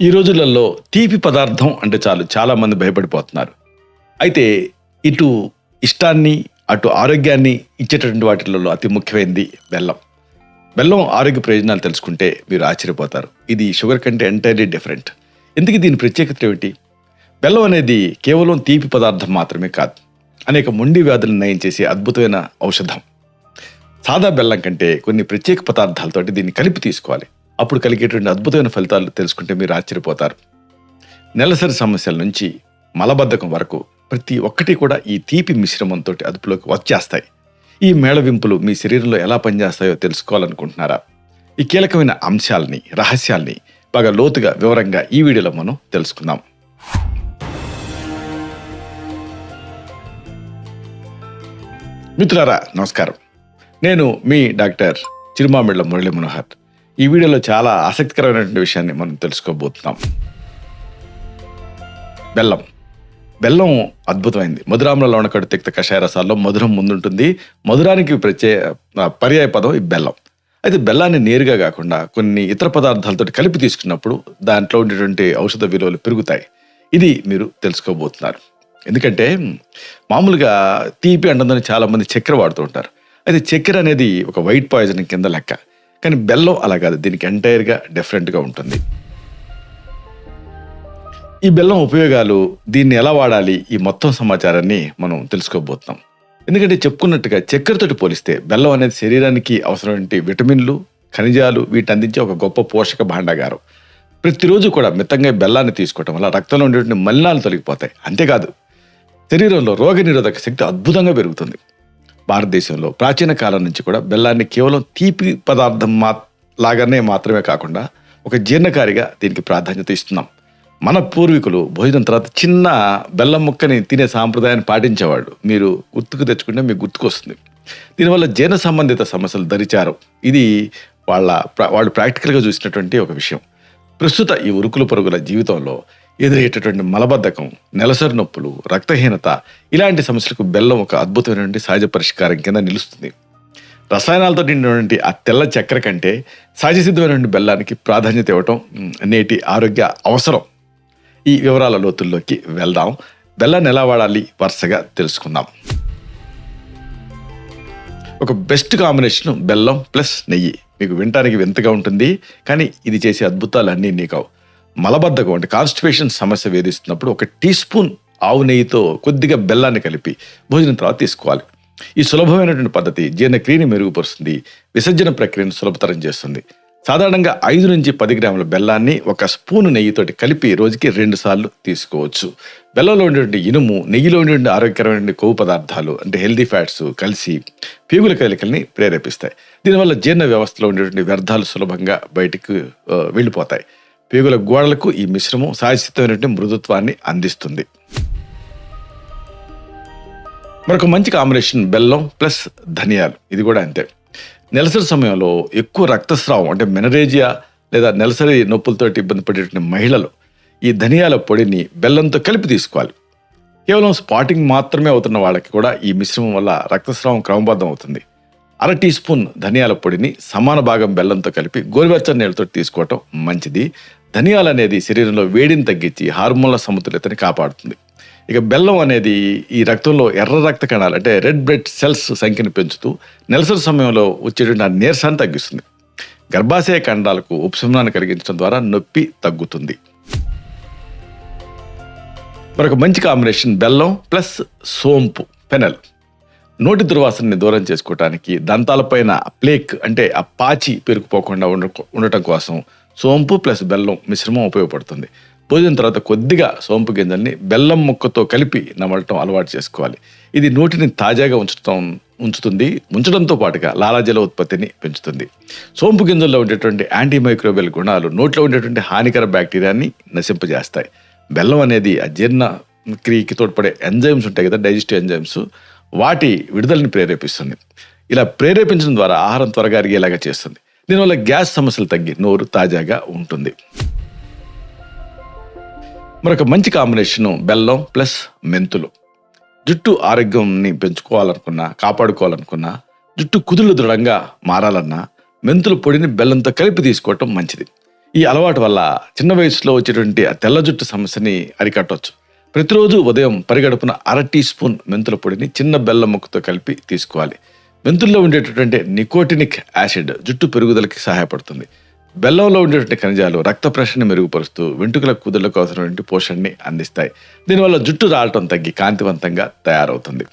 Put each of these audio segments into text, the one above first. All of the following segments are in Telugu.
ఈ రోజులలో తీపి పదార్థం అంటే చాలు చాలామంది భయపడిపోతున్నారు. అయితే ఇటు ఇష్టాన్ని, అటు ఆరోగ్యాన్ని ఇచ్చేటటువంటి వాటిలలో అతి ముఖ్యమైనది బెల్లం. బెల్లం ఆరోగ్య ప్రయోజనాలు తెలుసుకుంటే మీరు ఆశ్చర్యపోతారు. ఇది షుగర్ కంటే ఎంటైర్లీ డిఫరెంట్. ఎందుకు దీని ప్రత్యేకత ఏమిటి? బెల్లం అనేది కేవలం తీపి పదార్థం మాత్రమే కాదు, అనేక మొండి వ్యాధులను నయం చేసే అద్భుతమైన ఔషధం. సాదా బెల్లం కంటే కొన్ని ప్రత్యేక పదార్థాలతోటి దీన్ని కలిపి తీసుకోవాలి. అప్పుడు కలిగేటువంటి అద్భుతమైన ఫలితాలు తెలుసుకుంటే మీరు ఆశ్చర్యపోతారు. నెలసరి సమస్యల నుంచి మలబద్ధకం వరకు ప్రతి ఒక్కటి కూడా ఈ తీపి మిశ్రమంతో అదుపులోకి వచ్చేస్తాయి. ఈ మేళవింపులు మీ శరీరంలో ఎలా పనిచేస్తాయో తెలుసుకోవాలనుకుంటున్నారా? ఈ కీలకమైన అంశాలని, రహస్యాల్ని బాగా లోతుగా వివరంగా ఈ వీడియోలో మనం తెలుసుకుందాం. మిత్రులారా నమస్కారం. నేను మీ డాక్టర్ చిరుమామిళ్ళ మురళీ మనోహర్. ఈ వీడియోలో చాలా ఆసక్తికరమైనటువంటి విషయాన్ని మనం తెలుసుకోబోతున్నాం. బెల్లం అద్భుతమైంది. మధురాంలో ఉన్న కడు తిక్త కషాయ రసాల్లో మధురం ముందుంటుంది. మధురానికి పర్యాయ పదం ఈ బెల్లం. అయితే బెల్లాన్ని నేరుగా కాకుండా కొన్ని ఇతర పదార్థాలతో కలిపి తీసుకున్నప్పుడు దాంట్లో ఉండేటువంటి ఔషధ విలువలు పెరుగుతాయి. ఇది మీరు తెలుసుకోబోతున్నారు. ఎందుకంటే మామూలుగా తీపి అంటుందని చాలామంది చక్కెర వాడుతూ ఉంటారు. అయితే చక్కెర అనేది ఒక వైట్ పాయిజన్ కింద లెక్క. కానీ బెల్లం అలా కాదు, దీనికి ఎంటైర్గా డిఫరెంట్గా ఉంటుంది. ఈ బెల్లం ఉపయోగాలు, దీన్ని ఎలా వాడాలి, ఈ మొత్తం సమాచారాన్ని మనం తెలుసుకోబోతున్నాం. ఎందుకంటే చెప్పుకున్నట్టుగా చక్కెరతోటి పోలిస్తే బెల్లం అనేది శరీరానికి అవసరమైన విటమిన్లు, ఖనిజాలు వీటిని అందించే ఒక గొప్ప పోషక భాండాగారం. ప్రతిరోజు కూడా మితంగా బెల్లాన్ని తీసుకోవటం వల్ల రక్తంలో ఉండేటువంటి మలినాలు తొలగిపోతాయి. అంతేకాదు శరీరంలో రోగనిరోధక శక్తి అద్భుతంగా పెరుగుతుంది. భారతదేశంలో ప్రాచీన కాలం నుంచి కూడా బెల్లాన్ని కేవలం తీపి పదార్థం లాగానే మాత్రమే కాకుండా ఒక జీర్ణకారిగా దీనికి ప్రాధాన్యత ఇస్తున్నాం. మన పూర్వీకులు భోజనం తర్వాత చిన్న బెల్లం ముక్కని తినే సాంప్రదాయాన్ని పాటించేవాళ్ళు. మీరు గుర్తుకు తెచ్చుకుంటే మీకు గుర్తుకొస్తుంది. దీనివల్ల జీర్ణ సంబంధిత సమస్యలు దరిచారు. ఇది వాళ్ళు ప్రాక్టికల్గా చూసినటువంటి ఒక విషయం. ప్రస్తుత ఈ ఉరుకులు పరుగుల జీవితంలో ఎదురయ్యేటటువంటి మలబద్ధకం, నెలసరి నొప్పులు, రక్తహీనత ఇలాంటి సమస్యలకు బెల్లం ఒక అద్భుతమైనటువంటి సహజ పరిష్కారం కింద నిలుస్తుంది. రసాయనాలతో నిండినటువంటి ఆ తెల్ల చక్కెర కంటే సహజ సిద్ధమైనటువంటి బెల్లానికి ప్రాధాన్యత ఇవ్వటం నేటి ఆరోగ్య అవసరం. ఈ వివరాల లోతుల్లోకి వెళ్దాం. బెల్లాన్ని ఎలా వాడాలి వరుసగా తెలుసుకుందాం. ఒక బెస్ట్ కాంబినేషన్ బెల్లం ప్లస్ నెయ్యి. మీకు వినటానికి వింతగా ఉంటుంది, కానీ ఇది చేసే అద్భుతాలు అన్నీ నీకావు. మలబద్ధకం అంటే కాన్స్టిపేషన్ సమస్య వేధిస్తున్నప్పుడు ఒక టీ స్పూన్ ఆవు నెయ్యితో కొద్దిగా బెల్లాన్ని కలిపి భోజనం తర్వాత తీసుకోవాలి. ఈ సులభమైనటువంటి పద్ధతి జీర్ణక్రియని మెరుగుపరుస్తుంది, విసర్జన ప్రక్రియను సులభతరం చేస్తుంది. సాధారణంగా 5 నుంచి 10 గ్రాముల బెల్లాన్ని ఒక స్పూను నెయ్యితోటి కలిపి రోజుకి 2 సార్లు తీసుకోవచ్చు. బెల్లంలో ఉండేటువంటి ఇనుము, నెయ్యిలో ఉండేటువంటి ఆరోగ్యకరమైన కొవ్వు పదార్థాలు అంటే హెల్దీ ఫ్యాట్స్ కలిసి పేగుల కదలికల్ని ప్రేరేపిస్తాయి. దీనివల్ల జీర్ణ వ్యవస్థలో ఉండేటువంటి వ్యర్థాలు సులభంగా బయటకు వెళ్ళిపోతాయి. పేగుల గోడలకు ఈ మిశ్రమం సహజసిద్ధమైనటువంటి మృదుత్వాన్ని అందిస్తుంది. మరొక మంచి కాంబినేషన్ బెల్లం ప్లస్ ధనియాలు. ఇది కూడా అంతే. నెలసరి సమయంలో ఎక్కువ రక్తస్రావం అంటే మెనరేజియా లేదా నెలసరి నొప్పులతో ఇబ్బంది పడేటువంటి మహిళలు ఈ ధనియాల పొడిని బెల్లంతో కలిపి తీసుకోవాలి. కేవలం స్పాటింగ్ మాత్రమే అవుతున్న వాళ్ళకి కూడా ఈ మిశ్రమం వల్ల రక్తస్రావం క్రమబద్ధం అవుతుంది. 1/2 టీ స్పూన్ ధనియాల పొడిని సమాన భాగం బెల్లంతో కలిపి గోరువెచ్చని నీళ్ళతో తీసుకోవటం మంచిది. ధనియాలు అనేది శరీరంలో వేడిని తగ్గించి హార్మోన్ల సమతుల్యతని కాపాడుతుంది. ఇక బెల్లం అనేది ఈ రక్తంలో ఎర్ర రక్త కణాలు అంటే రెడ్ బ్లడ్ సెల్స్ సంఖ్యను పెంచుతూ నెలసరి సమయంలో వచ్చేటువంటి ఆ నీరసాన్ని తగ్గిస్తుంది. గర్భాశయ కండాలకు ఉపశమనాన్ని కలిగించడం ద్వారా నొప్పి తగ్గుతుంది. మరొక మంచి కాంబినేషన్ బెల్లం ప్లస్ సోంపు, ఫెనల్. నోటి దుర్వాసనని దూరం చేసుకోవటానికి, దంతాలపైన ప్లేక్ అంటే ఆ పాచి పేరుకుపోకుండా ఉండటం కోసం సోంపు ప్లస్ బెల్లం మిశ్రమం ఉపయోగపడుతుంది. భోజనం తర్వాత కొద్దిగా సోంపు గింజల్ని బెల్లం ముక్కతో కలిపి నమలటం అలవాటు చేసుకోవాలి. ఇది నోటిని తాజాగా ఉంచుతుంది. ఉంచడంతో పాటుగా లాలాజల ఉత్పత్తిని పెంచుతుంది. సోంపు గింజల్లో ఉండేటువంటి యాంటీమైక్రోబియల్ గుణాలు నోట్లో ఉండేటువంటి హానికర బ్యాక్టీరియాని నశింపజేస్తాయి. బెల్లం అనేది ఆ జీర్ణ క్రియకి తోడ్పడే ఎంజైమ్స్ ఉంటాయి కదా, డైజెస్టివ్ ఎంజైమ్స్, వాటి విడుదలని ప్రేరేపిస్తుంది. ఇలా ప్రేరేపించడం ద్వారా ఆహారం త్వరగా అరిగేలాగా చేస్తుంది. దీనివల్ల గ్యాస్ సమస్యలు తగ్గి నోరు తాజాగా ఉంటుంది. మరొక మంచి కాంబినేషను బెల్లం ప్లస్ మెంతులు. జుట్టు ఆరోగ్యాన్ని పెంచుకోవాలనుకున్నా, కాపాడుకోవాలనుకున్నా, జుట్టు కుదుళ్ళు దృఢంగా మారాలన్నా మెంతుల పొడిని బెల్లంతో కలిపి తీసుకోవటం మంచిది. ఈ అలవాటు వల్ల చిన్న వయసులో వచ్చేటువంటి ఆ తెల్ల జుట్టు సమస్యని అరికట్టవచ్చు. ప్రతిరోజు ఉదయం పరిగడుపున అర టీ స్పూన్ మెంతుల పొడిని చిన్న బెల్లం ముక్కతో కలిపి తీసుకోవాలి. మెంతుల్లో ఉండేటటువంటి నికోటినిక్ యాసిడ్ జుట్టు పెరుగుదలకి సహాయపడుతుంది. బెల్లంలో ఉండేటువంటి ఖనిజాలు రక్త ప్రసరణని మెరుగుపరుస్తూ వెంట్రుకల కుదుళ్లకు అవసరమైన పోషణని అందిస్తాయి. దీనివల్ల జుట్టు రాలటం తగ్గి కాంతివంతంగా తయారవుతుంది.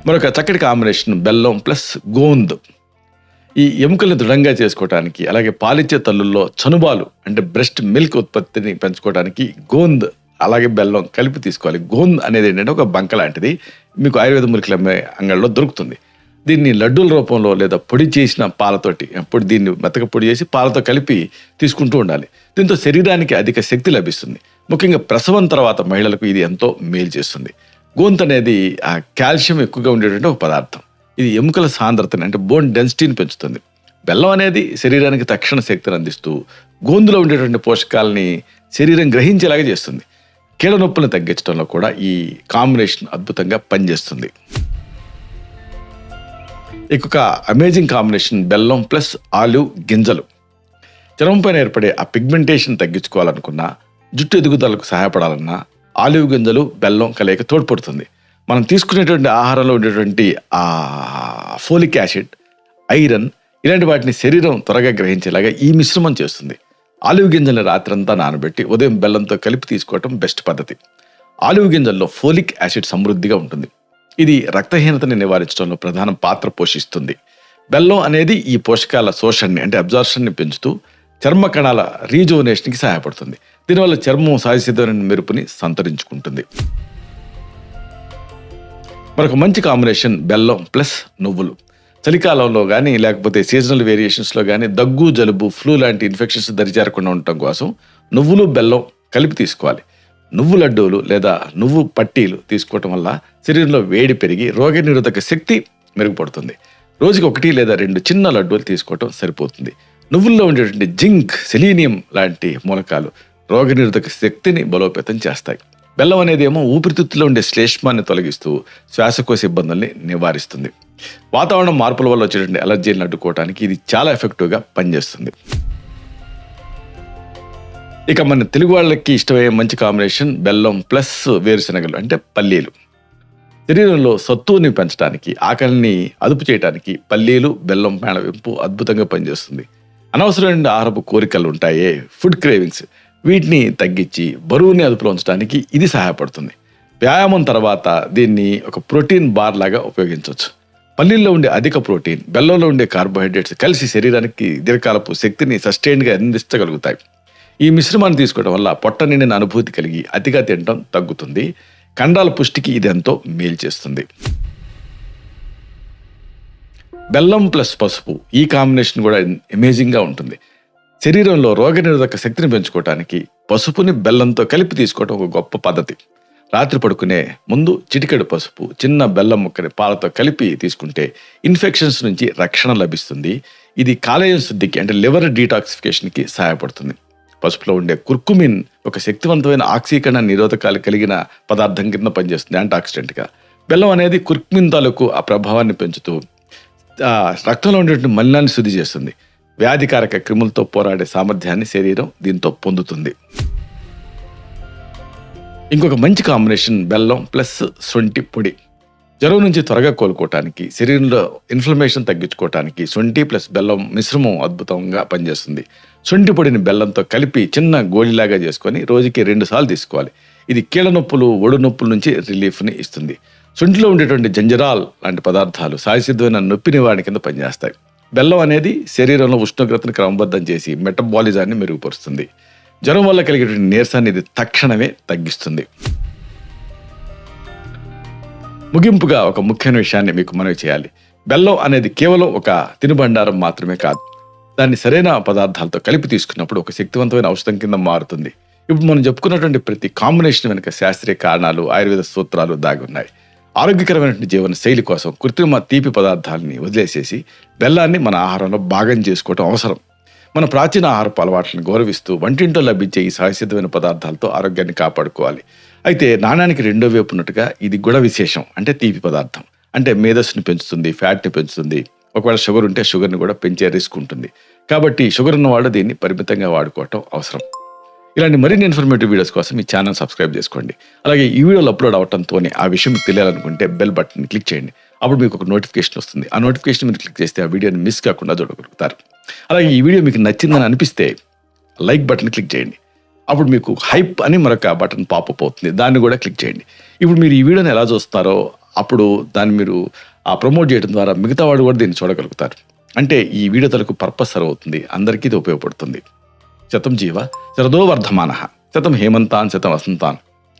మరొక చక్కటి కాంబినేషన్ బెల్లం ప్లస్ గోంద్. ఈ ఎముకల్ని దృఢంగా చేసుకోవడానికి, అలాగే పాలిచ్చే తల్లుల్లో చనుబాలు అంటే బ్రెస్ట్ మిల్క్ ఉత్పత్తిని పెంచుకోవడానికి గోంద్ అలాగే బెల్లం కలిపి తీసుకోవాలి. గోంద్ అనేది ఏంటంటే ఒక బంక లాంటిది, మీకు ఆయుర్వేద మూలికల అంగళ్ళలో దొరుకుతుంది. దీన్ని లడ్డూల రూపంలో లేదా పొడి చేసిన పాలతోటి దీన్ని మెత్తగా పొడి చేసి పాలతో కలిపి తీసుకుంటూ ఉండాలి. దీంతో శరీరానికి అధిక శక్తి లభిస్తుంది. ముఖ్యంగా ప్రసవం తర్వాత మహిళలకు ఇది ఎంతో మేలు చేస్తుంది. గోంత్ అనేది ఆ కాల్షియం ఎక్కువగా ఉండేటువంటి ఒక పదార్థం. ఇది ఎముకల సాంద్రతని అంటే బోన్ డెన్సిటీని పెంచుతుంది. బెల్లం అనేది శరీరానికి తక్షణ శక్తిని అందిస్తూ గోందులో ఉండేటువంటి పోషకాలని శరీరం గ్రహించేలాగా చేస్తుంది. కీళ్ళ నొప్పులను తగ్గించడంలో కూడా ఈ కాంబినేషన్ అద్భుతంగా పనిచేస్తుంది. ఇంకొక అమేజింగ్ కాంబినేషన్ బెల్లం ప్లస్ ఆలివ్ గింజలు. చర్మం పైన ఏర్పడే ఆ పిగ్మెంటేషన్ తగ్గించుకోవాలనుకున్నా, జుట్టు ఎదుగుదలకు సహాయపడాలన్నా ఆలివ్ గింజలు బెల్లం కలయిక తోడ్పడుతుంది. మనం తీసుకునేటువంటి ఆహారంలో ఉండేటువంటి ఆ ఫోలిక్ యాసిడ్, ఐరన్ ఇలాంటి వాటిని శరీరం త్వరగా గ్రహించేలాగా ఈ మిశ్రమం చేస్తుంది. ఆలివ్ గింజల్ని రాత్రంతా నానబెట్టి ఉదయం బెల్లంతో కలిపి తీసుకోవటం బెస్ట్ పద్ధతి. ఆలివ్ గింజల్లో ఫోలిక్ యాసిడ్ సమృద్ధిగా ఉంటుంది. ఇది రక్తహీనతని నివారించడంలో ప్రధాన పాత్ర పోషిస్తుంది. బెల్లం అనేది ఈ పోషకాల శోషణని అంటే అబ్జార్ప్షన్ని పెంచుతూ చర్మ కణాల రీజువనేషన్కి సహాయపడుతుంది. దీనివల్ల చర్మం సహజసిద్ధమైన మెరుపుని సంతరించుకుంటుంది. మరొక మంచి కాంబినేషన్ బెల్లం ప్లస్ నువ్వులు. చలికాలంలో కానీ లేకపోతే సీజనల్ వేరియేషన్స్లో కానీ దగ్గు, జలుబు, ఫ్లూ లాంటి ఇన్ఫెక్షన్స్ దరిచేరకుండా ఉండటం కోసం నువ్వులు బెల్లం కలిపి తీసుకోవాలి. నువ్వు లడ్డూలు లేదా నువ్వు పట్టీలు తీసుకోవటం వల్ల శరీరంలో వేడి పెరిగి రోగనిరోధక శక్తి మెరుగుపడుతుంది. రోజుకి 1 లేదా 2 చిన్న లడ్డూలు తీసుకోవటం సరిపోతుంది. నువ్వుల్లో ఉండేటువంటి జింక్, సెలీనియం లాంటి మూలకాలు రోగనిరోధక శక్తిని బలోపేతం చేస్తాయి. బెల్లం అనేది ఏమో ఊపిరితిత్తులో ఉండే శ్లేష్మాన్ని తొలగిస్తూ శ్వాసకోశ ఇబ్బందుల్ని నివారిస్తుంది. వాతావరణం మార్పుల వల్ల వచ్చేటువంటి అలర్జీలను అడ్డుకోవడానికి ఇది చాలా ఎఫెక్టివ్గా పనిచేస్తుంది. ఇక మన తెలుగు వాళ్ళకి ఇష్టమయ్యే మంచి కాంబినేషన్ బెల్లం ప్లస్ వేరుశనగలు అంటే పల్లీలు. శరీరంలో సత్తువుని పెంచడానికి, ఆకలిని అదుపు చేయడానికి పల్లీలు, బెల్లం మేళవింపు అద్భుతంగా పనిచేస్తుంది. అనవసరమైన ఆహారపు కోరికలు ఉంటాయే, ఫుడ్ క్రేవింగ్స్, వీటిని తగ్గించి బరువుని అదుపులో ఉంచడానికి ఇది సహాయపడుతుంది. వ్యాయామం తర్వాత దీన్ని ఒక ప్రోటీన్ బార్ లాగా ఉపయోగించవచ్చు. పల్లీల్లో ఉండే అధిక ప్రోటీన్, బెల్లంలో ఉండే కార్బోహైడ్రేట్స్ కలిసి శరీరానికి దీర్ఘకాలపు శక్తిని సస్టైన్గా అందించగలుగుతాయి. ఈ మిశ్రమాన్ని తీసుకోవడం వల్ల పొట్ట నిండిన అనుభూతి కలిగి అతిగా తినడం తగ్గుతుంది. కండరాల పుష్టికి ఇది ఎంతో మేలు చేస్తుంది. బెల్లం ప్లస్ పసుపు, ఈ కాంబినేషన్ కూడా అమేజింగ్గా ఉంటుంది. శరీరంలో రోగనిరోధక శక్తిని పెంచుకోవడానికి పసుపుని బెల్లంతో కలిపి తీసుకోవడం ఒక గొప్ప పద్ధతి. రాత్రి పడుకునే ముందు చిటికెడు పసుపు, చిన్న బెల్లం ముక్కని పాలతో కలిపి తీసుకుంటే ఇన్ఫెక్షన్స్ నుంచి రక్షణ లభిస్తుంది. ఇది కాలేయం శుద్ధికి అంటే లివర్ డీటాక్సిఫికేషన్కి సహాయపడుతుంది. పసుపులో ఉండే కుర్కుమిన్ ఒక శక్తివంతమైన ఆక్సీకరణ నిరోధకాలు కలిగిన పదార్థం కింద పనిచేస్తుంది, యాంటాక్సిడెంట్గా. బెల్లం అనేది కుర్కుమిన్ తాలూకు ఆ ప్రభావాన్ని పెంచుతూ రక్తంలో ఉండేటువంటి మలినాన్ని శుద్ధి చేస్తుంది. వ్యాధికారక క్రిములతో పోరాడే సామర్థ్యాన్ని శరీరం దీంతో పొందుతుంది. ఇంకొక మంచి కాంబినేషన్ బెల్లం ప్లస్ శొంఠి పొడి. జ్వరం నుంచి త్వరగా కోలుకోవటానికి, శరీరంలో ఇన్ఫ్లమేషన్ తగ్గించుకోవటానికి శొంఠి ప్లస్ బెల్లం మిశ్రమం అద్భుతంగా పనిచేస్తుంది. శొంఠి పొడిని బెల్లంతో కలిపి చిన్న గోళీలాగా చేసుకొని రోజుకి 2 సార్లు తీసుకోవాలి. ఇది కీళ్ళ నొప్పులు, ఒడు నొప్పుల నుంచి రిలీఫ్ని ఇస్తుంది. శొంఠిలో ఉండేటువంటి జంజరాల్ లాంటి పదార్థాలు సహజసిద్ధమైన నొప్పి నివారణ కింద పనిచేస్తాయి. బెల్లం అనేది శరీరంలో ఉష్ణోగ్రతను క్రమబద్ధం చేసి మెటబాలిజాన్ని మెరుగుపరుస్తుంది. జ్వరం వల్ల కలిగేటువంటి నీరసాన్ని ఇది తక్షణమే తగ్గిస్తుంది. ముగింపుగా ఒక ముఖ్యమైన విషయాన్ని మీకు మనవి చేయాలి. బెల్లం అనేది కేవలం ఒక తినుబండారం మాత్రమే కాదు. దాన్ని సరైన పదార్థాలతో కలిపి తీసుకున్నప్పుడు ఒక శక్తివంతమైన ఔషధం కింద మారుతుంది. ఇప్పుడు మనం చెప్పుకున్నటువంటి ప్రతి కాంబినేషన్ వెనుక శాస్త్రీయ కారణాలు, ఆయుర్వేద సూత్రాలు దాగి ఉన్నాయి. ఆరోగ్యకరమైనటువంటి జీవన శైలి కోసం కృత్రిమ తీపి పదార్థాలని వదిలేసేసి బెల్లాన్ని మన ఆహారంలో భాగం చేసుకోవటం అవసరం. మన ప్రాచీన ఆహారపు అలవాట్లను గౌరవిస్తూ వంటింట్లో లభించే ఈ సహజసిద్ధమైన పదార్థాలతో ఆరోగ్యాన్ని కాపాడుకోవాలి. అయితే నాణానికి రెండో వైపు ఉన్నట్టుగా ఇది కూడా విశేషం. అంటే తీపి పదార్థం అంటే మేధస్సుని పెంచుతుంది, ఫ్యాట్ని పెంచుతుంది. ఒకవేళ షుగర్ ఉంటే షుగర్ని కూడా పెంచే రిస్క్ ఉంటుంది. కాబట్టి షుగర్ ఉన్న వాళ్ళు దీన్ని పరిమితంగా వాడుకోవటం అవసరం. ఇలాంటి మరిన్ని ఇన్ఫర్మేటివ్ వీడియోస్ కోసం ఈ ఛానల్ సబ్స్క్రైబ్ చేసుకోండి. అలాగే ఈ వీడియోలు అప్లోడ్ అవడంతోనే ఆ విషయం మీకు తెలియాలనుకుంటే బెల్ బటన్ క్లిక్ చేయండి. అప్పుడు మీకు ఒక నోటిఫికేషన్ వస్తుంది. ఆ నోటిఫికేషన్ మీరు క్లిక్ చేస్తే ఆ వీడియోని మిస్ కాకుండా చూడగలుగుతారు. అలాగే ఈ వీడియో మీకు నచ్చిందని అనిపిస్తే లైక్ బటన్ క్లిక్ చేయండి. అప్పుడు మీకు హైప్ అని మరొక బటన్ పాపప్ అవుతుంది. దాన్ని కూడా క్లిక్ చేయండి. ఇప్పుడు మీరు ఈ వీడియోని ఎలా చూస్తారో అప్పుడు దాన్ని మీరు ప్రమోట్ చేయడం ద్వారా మిగతా వాడు కూడా దీన్ని చూడగలుగుతారు. అంటే ఈ వీడియో తలకు పర్పస్ సర్వ్ అవుతుంది. అందరికీ ఇది ఉపయోగపడుతుంది. శతం జీవ శరదో వర్ధమానః, శతం హేమంతాన్ శతం వసంతాన్.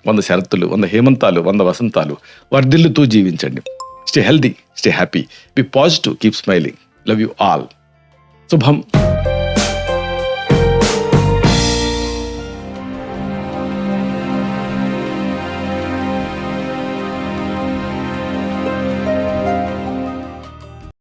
100 శరత్తులు, 100 హేమంతాలు, 100 వసంతాలు వర్ధిల్లుతూ జీవించండి. Stay healthy, stay happy, be positive, keep smiling. Love you all. శుభం.